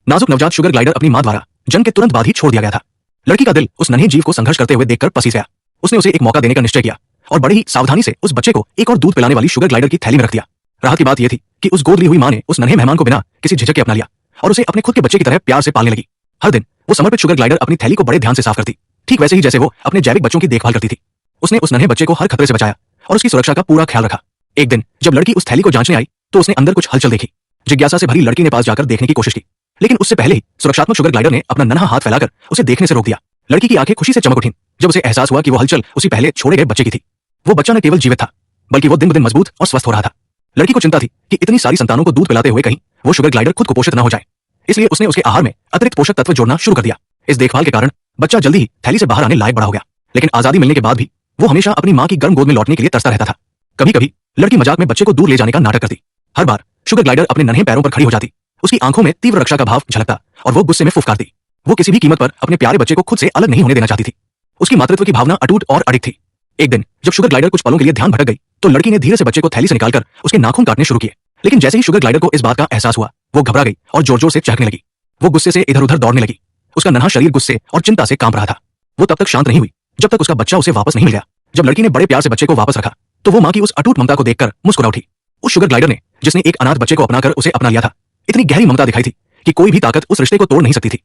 नाजुक नवजात sugar glider अपनी मां द्वारा जन्म के तुरंत बाद ही छोड़ दिया गया था। लड़की का दिल उस नन्हे जीव को संघर्ष करते हुए देखकर पसीज गया। उसने उसे एक मौका देने का निश्चय किया और बड़े ही सावधानी से उस बच्चे को एक और दूध पिलाने वाली शुगर ग्लाइडर की थैली में रख दिया। राहत की बात यह थी कि उस गोद ली हुई मां ने उस नन्हे मेहमान को बिना किसी झिझक के अपना लिया और उसे अपने खुद के बच्चे की तरह प्यार से पालने लगी। हर दिन वो समर्पित शुगर ग्लाइडर अपनी थैली को बड़े ध्यान से साफ करती, ठीक वैसे ही जैसे वो अपने जैविक बच्चों की देखभाल करती थी। उसने उस नन्हे बच्चे को हर खतरे से बचाया और उसकी सुरक्षा का पूरा ख्याल रखा। एक दिन जब लड़की उस थैली को जांचने आई तो उसने अंदर कुछ हलचल देखी। जिज्ञासा से भरी लड़की ने पास जाकर देखने की कोशिश की, लेकिन उससे पहले ही सुरक्षात्मक शुगर ग्लाइडर ने अपना नन्हा हाथ फैलाकर उसे देखने से रोक दिया। लड़की की आंखें खुशी से चमक उठीं जब उसे एहसास हुआ कि वो हलचल उसी पहले छोड़े गए बच्चे की थी। वो बच्चा न केवल जीवित था बल्कि वो दिन ब दिन मजबूत और स्वस्थ हो रहा था। लड़की को चिंता थी कि इतनी सारी संतानों को दूध पिलाते हुए कहीं वो शुगर ग्लाइडर खुद कुपोषित न हो जाए, इसलिए उसने उसके आहार में अतिरिक्त पोषक तत्व जोड़ना शुरू कर दिया। इस देखभाल के कारण बच्चा जल्दी ही थैली से बाहर आने लायक बड़ा हो गया, लेकिन आजादी मिलने के बाद भी वो हमेशा अपनी मां की गर्म गोद में लौटने के लिए तरसता रहता था। कभी कभी लड़की मजाक में बच्चे को दूर ले जाने का नाटक करती। हर बार शुगर ग्लाइडर अपने नन्हे पैरों पर खड़ी हो जाती, उसकी आंखों में तीव्र रक्षा का भाव झलकता और वो गुस्से में फुफकारती। वो किसी भी कीमत पर अपने प्यारे बच्चे को खुद से अलग नहीं होने देना चाहती थी। उसकी मातृत्व की भावना अटूट और अडिग थी। एक दिन जब शुगर ग्लाइडर कुछ पलों के लिए ध्यान भटक गई तो लड़की ने धीरे से बच्चे को थैली से निकालकर उसके नाखून काटने शुरू किए, लेकिन जैसे ही शुगर ग्लाइडर को इस बात का एहसास हुआ वो घबरा गई और जोर जोर से चहकने लगी। वो गुस्से से इधर उधर दौड़ने लगी। उसका नन्हा शरीर गुस्से और चिंता से कांप रहा था। वो तब तक शांत नहीं हुई जब तक उसका बच्चा उसे वापस नहीं मिल गया। जब लड़की ने बड़े प्यार से बच्चे को वापस रखा तो वो मां की उस अटूट ममता को देखकर मुस्कुरा उठी। उस शुगर ग्लाइडर ने, जिसने एक अनाथ बच्चे को अपनाकर उसे अपना लिया था, इतनी गहरी ममता दिखाई थी कि कोई भी ताकत उस रिश्ते को तोड़ नहीं सकती थी।